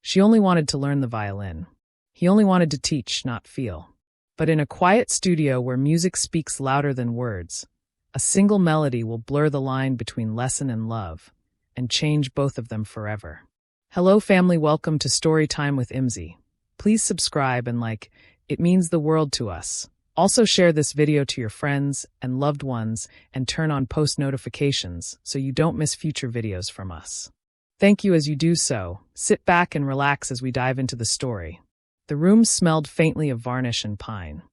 She only wanted to learn the violin. He only wanted to teach, not feel. But in a quiet studio where music speaks louder than words, a single melody will blur the line between lesson and love, and change both of them forever. Hello family, welcome to Storytime with Imzi. Please subscribe and like, it means the world to us. Also share this video to your friends and loved ones and turn on post notifications so you don't miss future videos from us. Thank you as you do so. Sit back and relax as we dive into the story. The room smelled faintly of varnish and pine.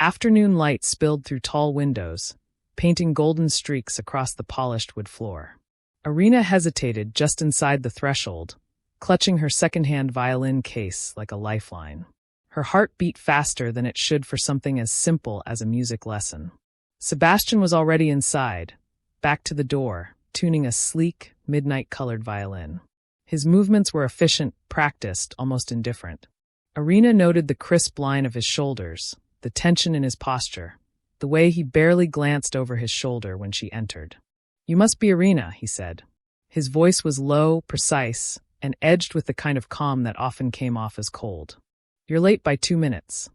Afternoon light spilled through tall windows, painting golden streaks across the polished wood floor. Arina hesitated just inside the threshold, clutching her second-hand violin case like a lifeline. Her heart beat faster than it should for something as simple as a music lesson. Sebastian was already inside, back to the door, tuning a sleek, midnight-colored violin. His movements were efficient, practiced, almost indifferent. Arina noted the crisp line of his shoulders, the tension in his posture, the way he barely glanced over his shoulder when she entered. "You must be Arina," he said. His voice was low, precise, and edged with the kind of calm that often came off as cold. "You're late by 2 minutes."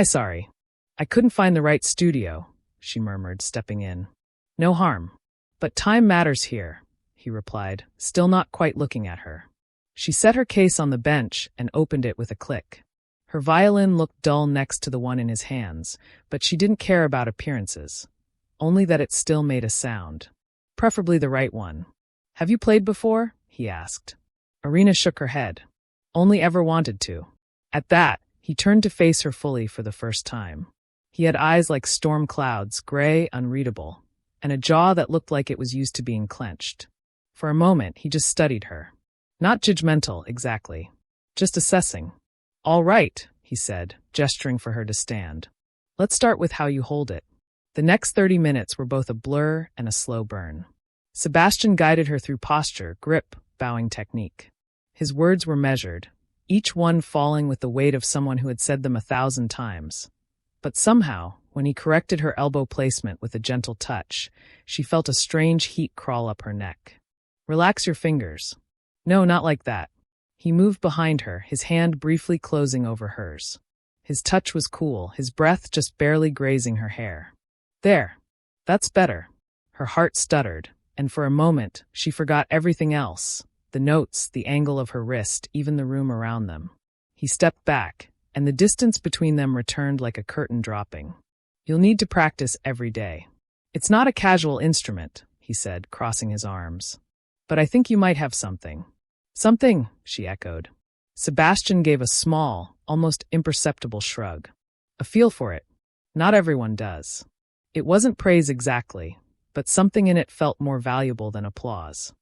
Sorry. I couldn't find the right studio," she murmured, stepping in. "No harm. But time matters here," he replied, still not quite looking at her. She set her case on the bench and opened it with a click. Her violin looked dull next to the one in his hands, but she didn't care about appearances, only that it still made a sound. Preferably the right one. "Have you played before?" he asked. Arina shook her head. "Only ever wanted to." At that, he turned to face her fully for the first time. He had eyes like storm clouds, gray, unreadable, and a jaw that looked like it was used to being clenched. For a moment, he just studied her. Not judgmental, exactly. Just assessing. "All right," he said, gesturing for her to stand. "Let's start with how you hold it." The next 30 minutes were both a blur and a slow burn. Sebastian guided her through posture, grip, bowing technique. His words were measured, each one falling with the weight of someone who had said them 1,000 times. But somehow, when he corrected her elbow placement with a gentle touch, she felt a strange heat crawl up her neck. "Relax your fingers." "No, not like that." He moved behind her, his hand briefly closing over hers. His touch was cool, his breath just barely grazing her hair. "There. That's better." Her heart stuttered, and for a moment, she forgot everything else, the notes, the angle of her wrist, even the room around them. He stepped back, and the distance between them returned like a curtain dropping. "You'll need to practice every day. It's not a casual instrument," he said, crossing his arms. "But I think you might have something." "Something," she echoed. Sebastian gave a small, almost imperceptible shrug. "A feel for it. Not everyone does." It wasn't praise exactly, but something in it felt more valuable than applause.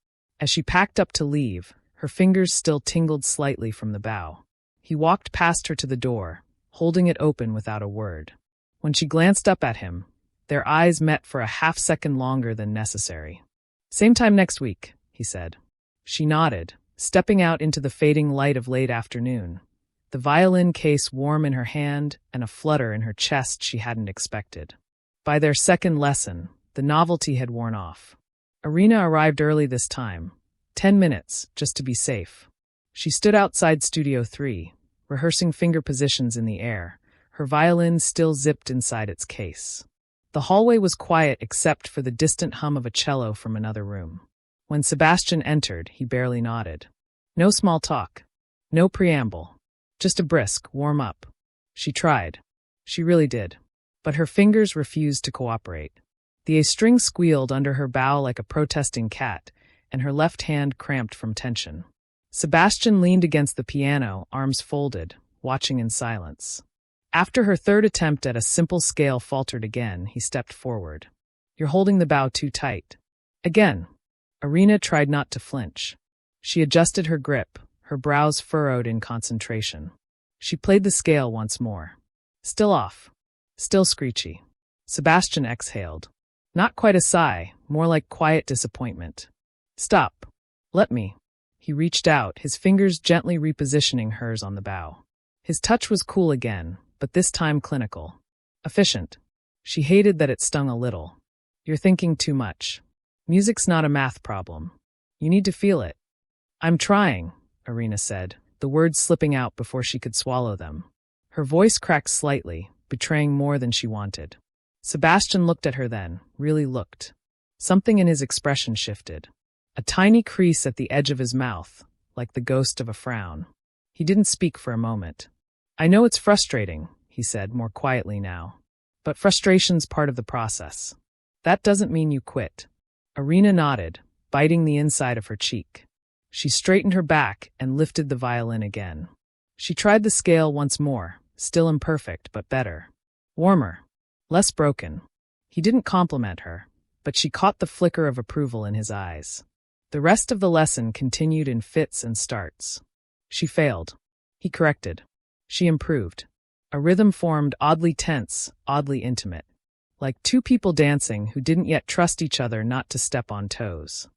As she packed up to leave, her fingers still tingled slightly from the bow. He walked past her to the door, holding it open without a word. When she glanced up at him, their eyes met for a half-second longer than necessary. "Same time next week," he said. She nodded, stepping out into the fading light of late afternoon, the violin case warm in her hand and a flutter in her chest she hadn't expected. By their second lesson, the novelty had worn off. Arina arrived early this time, 10 minutes, just to be safe. She stood outside Studio 3, rehearsing finger positions in the air, her violin still zipped inside its case. The hallway was quiet except for the distant hum of a cello from another room. When Sebastian entered, he barely nodded. No small talk. No preamble. Just a brisk warm-up. She tried. She really did. But her fingers refused to cooperate. The A-string squealed under her bow like a protesting cat, and her left hand cramped from tension. Sebastian leaned against the piano, arms folded, watching in silence. After her third attempt at a simple scale faltered again, he stepped forward. "You're holding the bow too tight." Again. Arina tried not to flinch. She adjusted her grip, her brows furrowed in concentration. She played the scale once more. Still off. Still screechy. Sebastian exhaled. Not quite a sigh, more like quiet disappointment. "Stop. Let me." He reached out, his fingers gently repositioning hers on the bow. His touch was cool again, but this time clinical. Efficient. She hated that it stung a little. "You're thinking too much. Music's not a math problem. You need to feel it." "I'm trying," Arina said, the words slipping out before she could swallow them. Her voice cracked slightly, betraying more than she wanted. Sebastian looked at her then, really looked. Something in his expression shifted. A tiny crease at the edge of his mouth, like the ghost of a frown. He didn't speak for a moment. "I know it's frustrating," he said more quietly now. "But frustration's part of the process. That doesn't mean you quit." Arina nodded, biting the inside of her cheek. She straightened her back and lifted the violin again. She tried the scale once more, still imperfect but better. Warmer. Less broken. He didn't compliment her, but she caught the flicker of approval in his eyes. The rest of the lesson continued in fits and starts. She failed. He corrected. She improved. A rhythm formed, oddly tense, oddly intimate. Like two people dancing who didn't yet trust each other not to step on toes.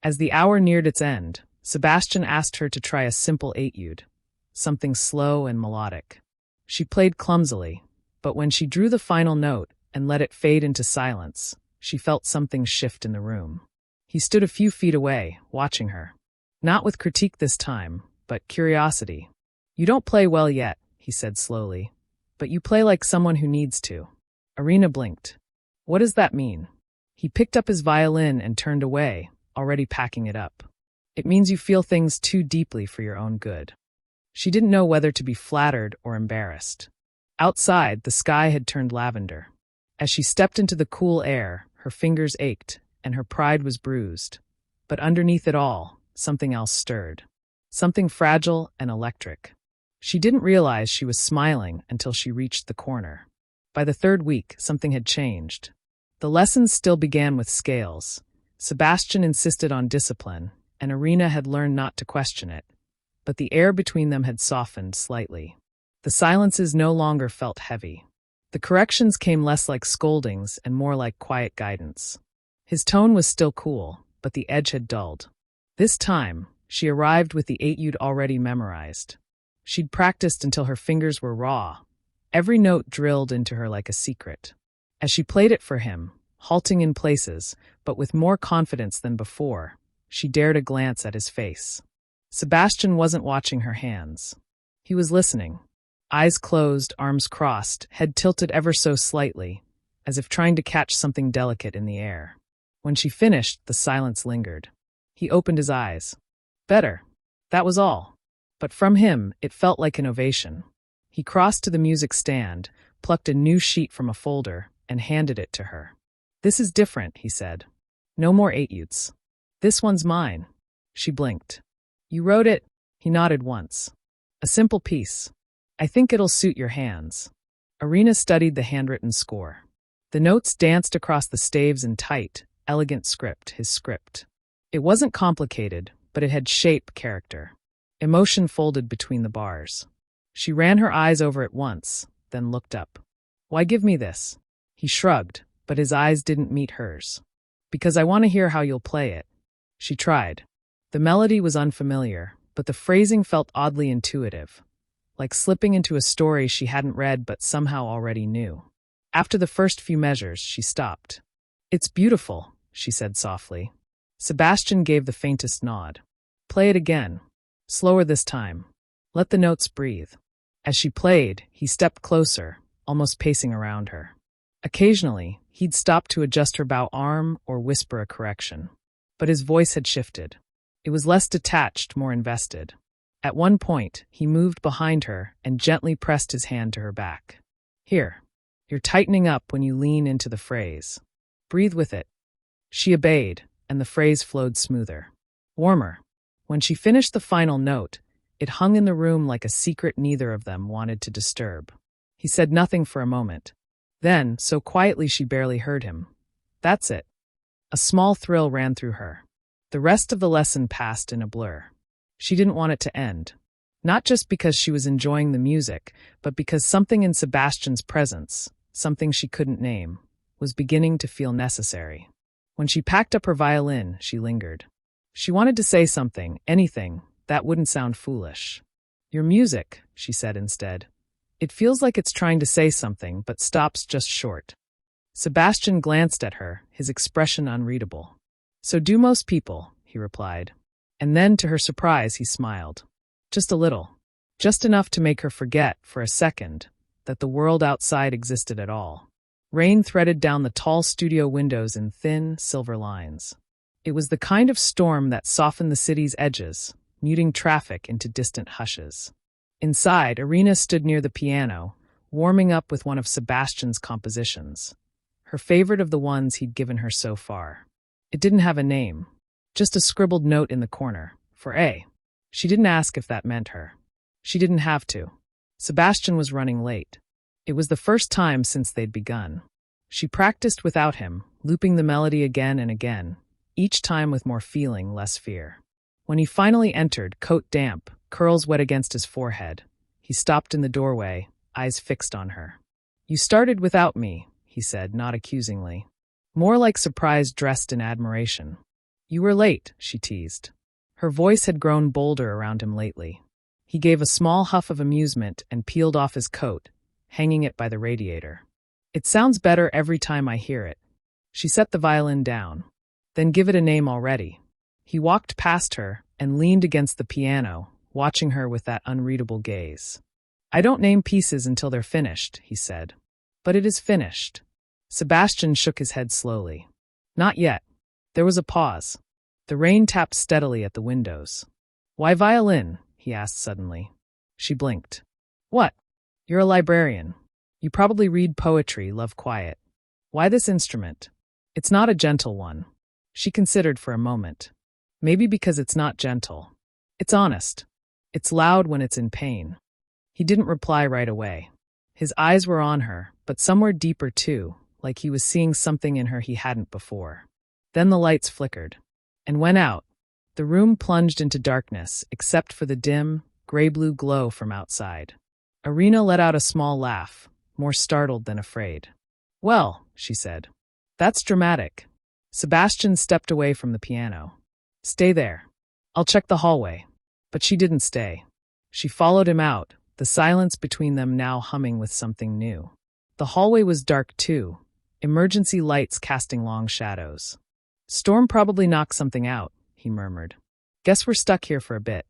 As the hour neared its end, Sebastian asked her to try a simple etude, something slow and melodic. She played clumsily, but when she drew the final note and let it fade into silence, she felt something shift in the room. He stood a few feet away, watching her. Not with critique this time, but curiosity. "You don't play well yet," he said slowly, "but you play like someone who needs to." Arina blinked. "What does that mean?" He picked up his violin and turned away, already packing it up. "It means you feel things too deeply for your own good." She didn't know whether to be flattered or embarrassed. Outside, the sky had turned lavender. As she stepped into the cool air, her fingers ached, and her pride was bruised. But underneath it all, something else stirred. Something fragile and electric. She didn't realize she was smiling until she reached the corner. By the third week, something had changed. The lessons still began with scales. Sebastian insisted on discipline, and Arina had learned not to question it. But the air between them had softened slightly. The silences no longer felt heavy. The corrections came less like scoldings and more like quiet guidance. His tone was still cool, but the edge had dulled. This time, she arrived with the etude already memorized. She'd practiced until her fingers were raw, every note drilled into her like a secret. As she played it for him, halting in places, but with more confidence than before, she dared a glance at his face. Sebastian wasn't watching her hands. He was listening. Eyes closed, arms crossed, head tilted ever so slightly, as if trying to catch something delicate in the air. When she finished, the silence lingered. He opened his eyes. Better. That was all. But from him, it felt like an ovation. He crossed to the music stand, plucked a new sheet from a folder, and handed it to her. "This is different," he said. "No more etudes. This one's mine." She blinked. "You wrote it?" He nodded once. "A simple piece. I think it'll suit your hands." Arina studied the handwritten score. The notes danced across the staves in tight, elegant script, his script. It wasn't complicated, but it had shape, character. Emotion folded between the bars. She ran her eyes over it once, then looked up. "Why give me this?" He shrugged, but his eyes didn't meet hers. "Because I want to hear how you'll play it." She tried. The melody was unfamiliar, but the phrasing felt oddly intuitive, like slipping into a story she hadn't read but somehow already knew. After the first few measures, she stopped. "It's beautiful," she said softly. Sebastian gave the faintest nod. "Play it again. Slower this time. Let the notes breathe." As she played, he stepped closer, almost pacing around her. Occasionally, he'd stop to adjust her bow arm or whisper a correction. But his voice had shifted. It was less detached, more invested. At one point, he moved behind her and gently pressed his hand to her back. "Here. You're tightening up when you lean into the phrase. Breathe with it." She obeyed, and the phrase flowed smoother. Warmer. When she finished the final note, it hung in the room like a secret neither of them wanted to disturb. He said nothing for a moment. Then, so quietly she barely heard him. "That's it." A small thrill ran through her. The rest of the lesson passed in a blur. She didn't want it to end. Not just because she was enjoying the music, but because something in Sebastian's presence, something she couldn't name, was beginning to feel necessary. When she packed up her violin, she lingered. She wanted to say something, anything, that wouldn't sound foolish. "Your music," she said instead. "It feels like it's trying to say something, but stops just short." Sebastian glanced at her, his expression unreadable. "So do most people," he replied. And then, to her surprise, he smiled. "Just a little." just enough to make her forget, for a second, that the world outside existed at all. Rain threaded down the tall studio windows in thin, silver lines. It was the kind of storm that softened the city's edges, muting traffic into distant hushes. Inside, Arina stood near the piano, warming up with one of Sebastian's compositions, her favorite of the ones he'd given her so far. It didn't have a name, just a scribbled note in the corner, for A. She didn't ask if that meant her. She didn't have to. Sebastian was running late. It was the first time since they'd begun. She practiced without him, looping the melody again and again, each time with more feeling, less fear. When he finally entered, coat damp, curls wet against his forehead, he stopped in the doorway, eyes fixed on her. "You started without me," he said, not accusingly. More like surprise dressed in admiration. "You were late," she teased. Her voice had grown bolder around him lately. He gave a small huff of amusement and peeled off his coat, hanging it by the radiator. "It sounds better every time I hear it." She set the violin down. "Then give it a name already." He walked past her and leaned against the piano, watching her with that unreadable gaze. "I don't name pieces until they're finished," he said. "But it is finished." Sebastian shook his head slowly. "Not yet." There was a pause. The rain tapped steadily at the windows. "Why violin?" he asked suddenly. She blinked. "What? You're a librarian. You probably read poetry, love quiet. Why this instrument? It's not a gentle one." She considered for a moment. Maybe because it's not gentle. It's honest. It's loud when it's in pain. He didn't reply right away. His eyes were on her, but somewhere deeper too, like he was seeing something in her he hadn't before. Then the lights flickered and went out. The room plunged into darkness, except for the dim, gray-blue glow from outside. Arina let out a small laugh, more startled than afraid. "Well," she said. "That's dramatic." Sebastian stepped away from the piano. "Stay there. I'll check the hallway." But she didn't stay. She followed him out, the silence between them now humming with something new. The hallway was dark too, emergency lights casting long shadows. "Storm probably knocked something out," he murmured. "Guess we're stuck here for a bit."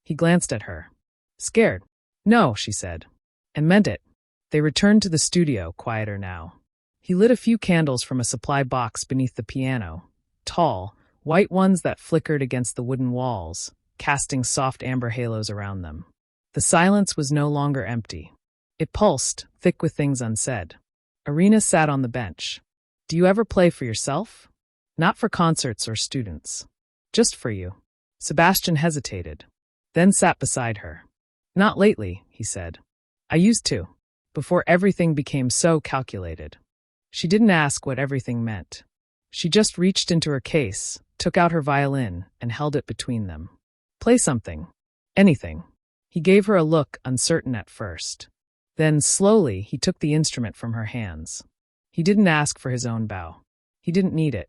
He glanced at her. "Scared?" "No," she said. And meant it. They returned to the studio, quieter now. He lit a few candles from a supply box beneath the piano, tall, white ones that flickered against the wooden walls, casting soft amber halos around them. The silence was no longer empty. It pulsed, thick with things unsaid. Arina sat on the bench. "Do you ever play for yourself?" "Not for concerts or students. Just for you." Sebastian hesitated, then sat beside her. "Not lately," he said. "I used to, before everything became so calculated." She didn't ask what everything meant. She just reached into her case, took out her violin, and held it between them. "Play something. Anything." He gave her a look, uncertain at first. Then, slowly, he took the instrument from her hands. He didn't ask for his own bow. He didn't need it.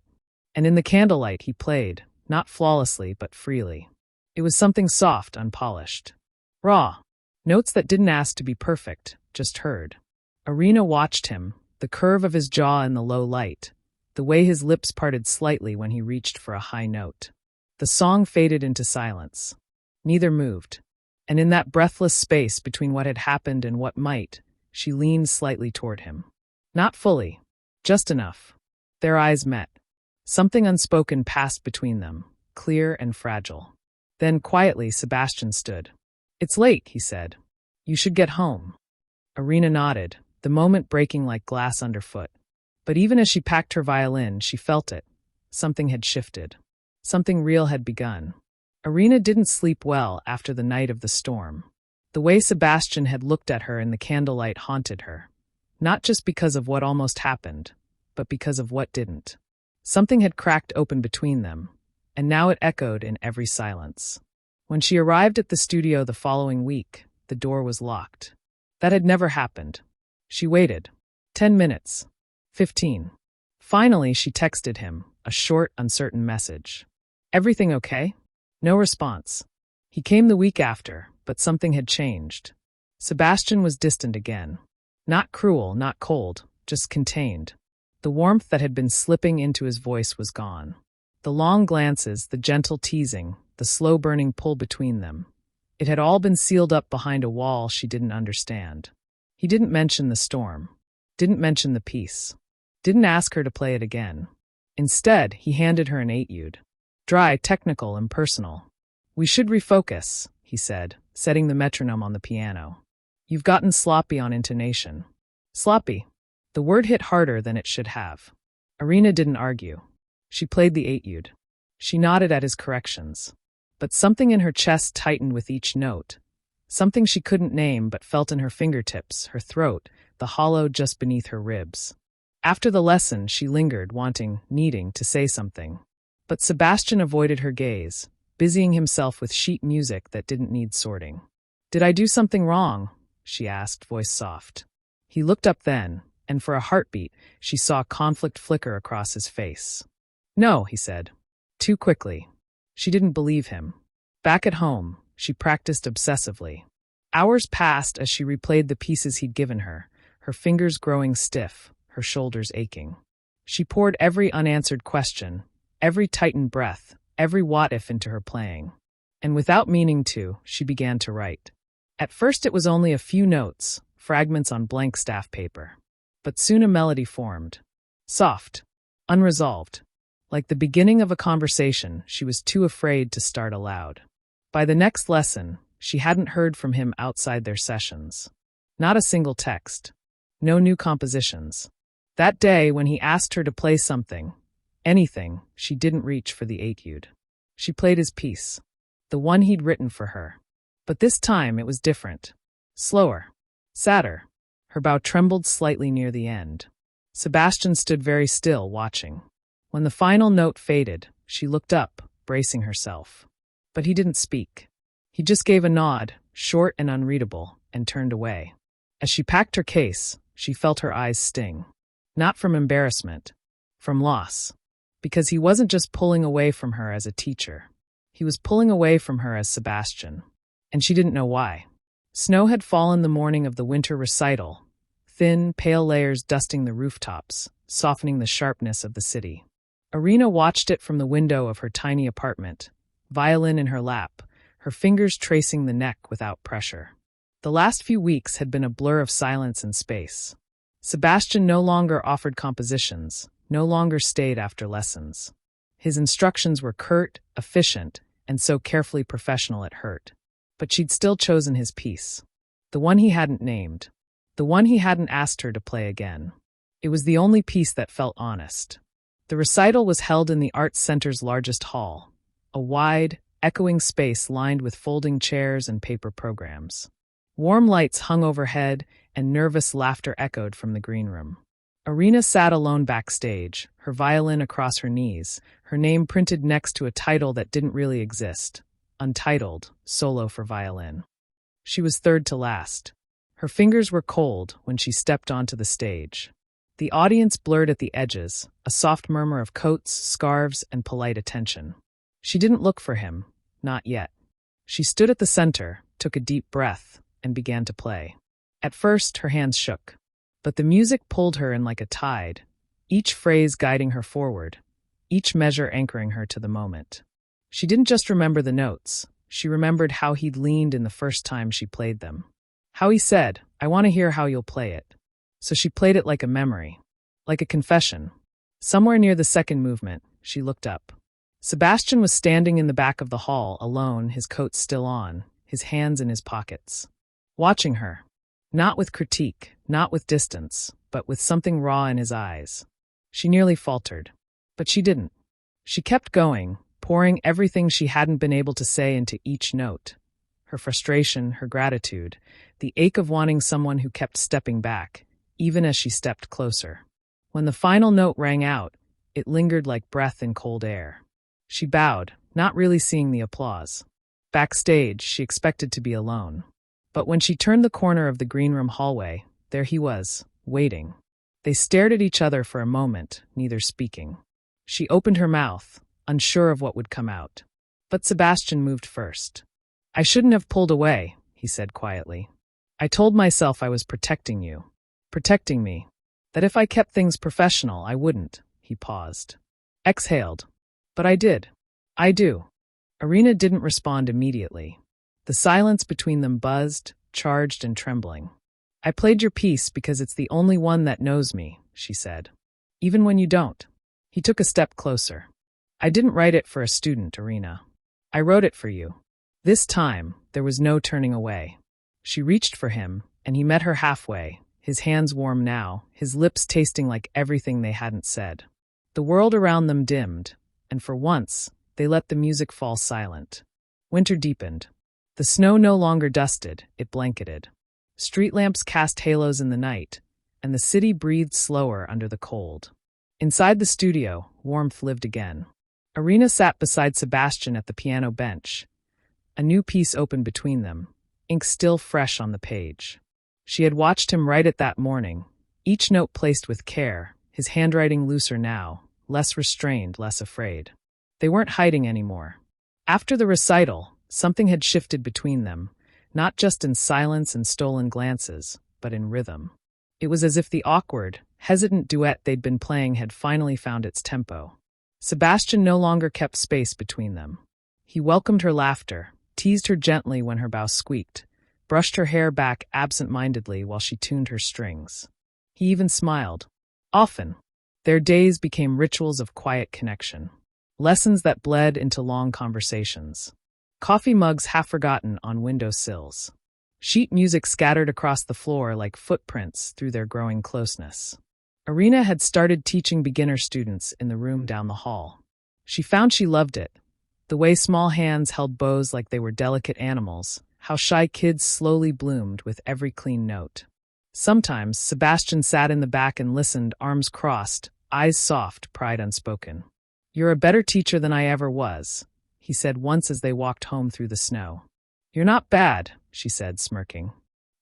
And in the candlelight he played, not flawlessly but freely. It was something soft, unpolished. Raw. Notes that didn't ask to be perfect, just heard. Arina watched him, the curve of his jaw in the low light, the way his lips parted slightly when he reached for a high note. The song faded into silence. Neither moved. And in that breathless space between what had happened and what might, she leaned slightly toward him. Not fully. Just enough. Their eyes met. Something unspoken passed between them, clear and fragile. Then, quietly, Sebastian stood. "It's late," he said. "You should get home." Arina nodded, the moment breaking like glass underfoot. But even as she packed her violin, she felt it. Something had shifted. Something real had begun. Arina didn't sleep well after the night of the storm. The way Sebastian had looked at her in the candlelight haunted her. Not just because of what almost happened, but because of what didn't. Something had cracked open between them, and now it echoed in every silence. When she arrived at the studio the following week, the door was locked. That had never happened. She waited. 10 minutes. 15. Finally, she texted him, a short, uncertain message. "Everything okay?" No response. He came the week after, but something had changed. Sebastian was distant again. Not cruel, not cold, just contained. The warmth that had been slipping into his voice was gone. The long glances, the gentle teasing, the slow-burning pull between them. It had all been sealed up behind a wall she didn't understand. He didn't mention the storm, didn't mention the piece, didn't ask her to play it again. Instead, he handed her an etude. Dry, technical, impersonal. "We should refocus," he said, setting the metronome on the piano. "You've gotten sloppy on intonation." Sloppy. The word hit harder than it should have. Arina didn't argue. She played the etude. She nodded at his corrections. But something in her chest tightened with each note. Something she couldn't name but felt in her fingertips, her throat, the hollow just beneath her ribs. After the lesson, she lingered, needing to say something. But Sebastian avoided her gaze, busying himself with sheet music that didn't need sorting. "Did I do something wrong?" she asked, voice soft. He looked up then, and for a heartbeat, she saw conflict flicker across his face. "No," he said. Too quickly. She didn't believe him. Back at home, she practiced obsessively. Hours passed as she replayed the pieces he'd given her fingers growing stiff, her shoulders aching. She poured every unanswered question, every tightened breath, every what-if into her playing. And without meaning to, she began to write. At first it was only a few notes, fragments on blank staff paper. But soon a melody formed. Soft, unresolved. Like the beginning of a conversation she was too afraid to start aloud. By the next lesson, she hadn't heard from him outside their sessions. Not a single text. No new compositions. That day, when he asked her to play something, anything, she didn't reach for the etude. She played his piece, the one he'd written for her. But this time it was different. Slower. Sadder. Her bow trembled slightly near the end. Sebastian stood very still, watching. When the final note faded, she looked up, bracing herself. But he didn't speak. He just gave a nod, short and unreadable, and turned away. As she packed her case, she felt her eyes sting. Not from embarrassment, from loss. Because he wasn't just pulling away from her as a teacher. He was pulling away from her as Sebastian. And she didn't know why. Snow had fallen the morning of the winter recital, thin, pale layers dusting the rooftops, softening the sharpness of the city. Arina watched it from the window of her tiny apartment, violin in her lap, her fingers tracing the neck without pressure. The last few weeks had been a blur of silence and space. Sebastian no longer offered compositions, no longer stayed after lessons. His instructions were curt, efficient, and so carefully professional it hurt. But she'd still chosen his piece. The one he hadn't named. The one he hadn't asked her to play again. It was the only piece that felt honest. The recital was held in the Arts Center's largest hall, a wide, echoing space lined with folding chairs and paper programs. Warm lights hung overhead, and nervous laughter echoed from the green room. Arina sat alone backstage, her violin across her knees, her name printed next to a title that didn't really exist. Untitled, Solo for Violin. She was third to last. Her fingers were cold when she stepped onto the stage. The audience blurred at the edges, a soft murmur of coats, scarves, and polite attention. She didn't look for him, not yet. She stood at the center, took a deep breath, and began to play. At first, her hands shook. But the music pulled her in like a tide, each phrase guiding her forward, each measure anchoring her to the moment. She didn't just remember the notes, she remembered how he'd leaned in the first time she played them. How he said, "I want to hear how you'll play it." So she played it like a memory, like a confession. Somewhere near the second movement, she looked up. Sebastian was standing in the back of the hall, alone, his coat still on, his hands in his pockets. Watching her. Not with critique, not with distance, but with something raw in his eyes. She nearly faltered. But she didn't. She kept going, pouring everything she hadn't been able to say into each note. Her frustration, her gratitude, the ache of wanting someone who kept stepping back, even as she stepped closer. When the final note rang out, it lingered like breath in cold air. She bowed, not really seeing the applause. Backstage, she expected to be alone. But when she turned the corner of the green room hallway, there he was, waiting. They stared at each other for a moment, neither speaking. She opened her mouth, unsure of what would come out. But Sebastian moved first. "I shouldn't have pulled away," he said quietly. "I told myself I was protecting you. Protecting me. That if I kept things professional, I wouldn't." He paused. Exhaled. "But I did. I do." Arina didn't respond immediately. The silence between them buzzed, charged and trembling. "I played your piece because it's the only one that knows me," she said. "Even when you don't." He took a step closer. "I didn't write it for a student, Arina. I wrote it for you." This time, there was no turning away. She reached for him, and he met her halfway, his hands warm now, his lips tasting like everything they hadn't said. The world around them dimmed, and for once, they let the music fall silent. Winter deepened. The snow no longer dusted, it blanketed. Street lamps cast halos in the night, and the city breathed slower under the cold. Inside the studio, warmth lived again. Arina sat beside Sebastian at the piano bench. A new piece opened between them, ink still fresh on the page. She had watched him write it that morning, each note placed with care, his handwriting looser now, less restrained, less afraid. They weren't hiding anymore. After the recital, something had shifted between them, not just in silence and stolen glances, but in rhythm. It was as if the awkward, hesitant duet they'd been playing had finally found its tempo. Sebastian no longer kept space between them. He welcomed her laughter, teased her gently when her bow squeaked, brushed her hair back absent-mindedly while she tuned her strings. He even smiled. Often, their days became rituals of quiet connection, lessons that bled into long conversations. Coffee mugs half forgotten on window sills. Sheet music scattered across the floor like footprints through their growing closeness. Arina had started teaching beginner students in the room down the hall. She found she loved it. The way small hands held bows like they were delicate animals, how shy kids slowly bloomed with every clean note. Sometimes Sebastian sat in the back and listened, arms crossed, eyes soft, pride unspoken. "You're a better teacher than I ever was," he said once as they walked home through the snow. "You're not bad," she said, smirking.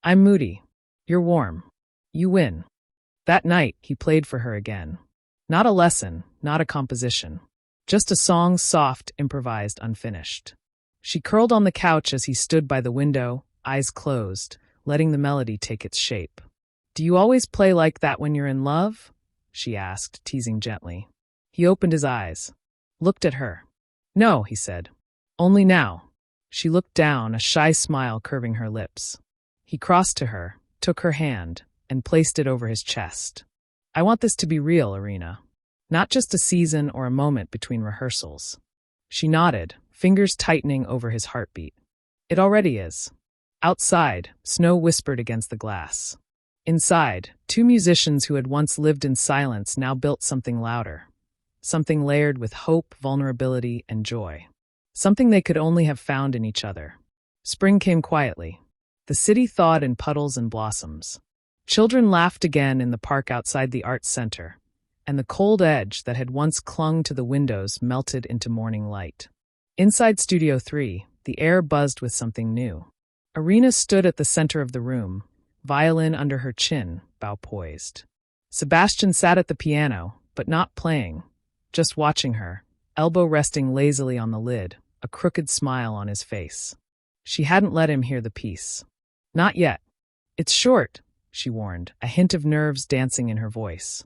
"I'm moody. You're warm. You win." That night, he played for her again. Not a lesson, not a composition. Just a song, soft, improvised, unfinished. She curled on the couch as he stood by the window, eyes closed, letting the melody take its shape. "Do you always play like that when you're in love?" she asked, teasing gently. He opened his eyes, looked at her. "No," he said. "Only now." She looked down, a shy smile curving her lips. He crossed to her, took her hand, and placed it over his chest. "I want this to be real, Arina. Not just a season or a moment between rehearsals." She nodded, fingers tightening over his heartbeat. "It already is." Outside, snow whispered against the glass. Inside, two musicians who had once lived in silence now built something louder. Something layered with hope, vulnerability, and joy. Something they could only have found in each other. Spring came quietly. The city thawed in puddles and blossoms. Children laughed again in the park outside the arts center, and the cold edge that had once clung to the windows melted into morning light. Inside Studio 3, the air buzzed with something new. Arina stood at the center of the room, violin under her chin, bow poised. Sebastian sat at the piano, but not playing, just watching her, elbow resting lazily on the lid, a crooked smile on his face. She hadn't let him hear the piece. "Not yet. It's short," she warned, a hint of nerves dancing in her voice.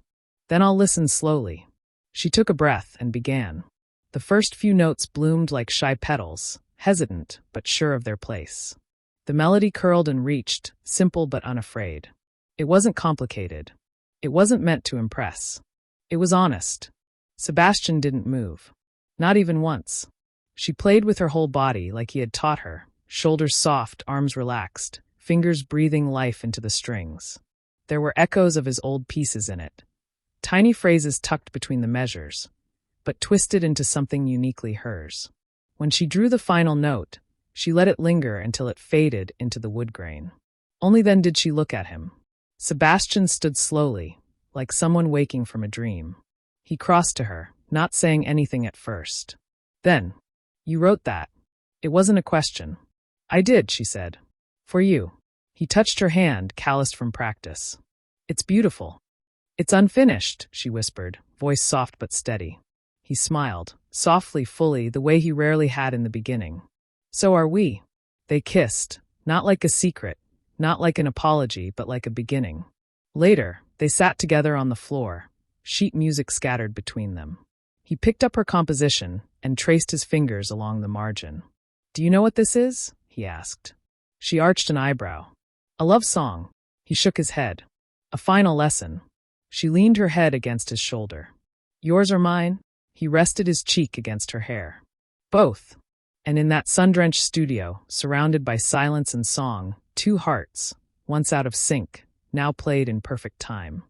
"Then I'll listen slowly." She took a breath and began. The first few notes bloomed like shy petals, hesitant but sure of their place. The melody curled and reached, simple but unafraid. It wasn't complicated. It wasn't meant to impress. It was honest. Sebastian didn't move. Not even once. She played with her whole body like he had taught her, shoulders soft, arms relaxed, fingers breathing life into the strings. There were echoes of his old pieces in it. Tiny phrases tucked between the measures, but twisted into something uniquely hers. When she drew the final note, she let it linger until it faded into the wood grain. Only then did she look at him. Sebastian stood slowly, like someone waking from a dream. He crossed to her, not saying anything at first. "Then, you wrote that." It wasn't a question. "I did," she said. "For you." He touched her hand, calloused from practice. "It's beautiful." "It's unfinished," she whispered, voice soft but steady. He smiled, softly, fully, the way he rarely had in the beginning. "So are we." They kissed, not like a secret, not like an apology, but like a beginning. Later, they sat together on the floor, sheet music scattered between them. He picked up her composition and traced his fingers along the margin. "Do you know what this is?" he asked. She arched an eyebrow. A love song. He shook his head. A final lesson. She leaned her head against his shoulder. Yours or mine? He rested his cheek against her hair. Both. And in that sun-drenched studio, surrounded by silence and song, two hearts, once out of sync, now played in perfect time.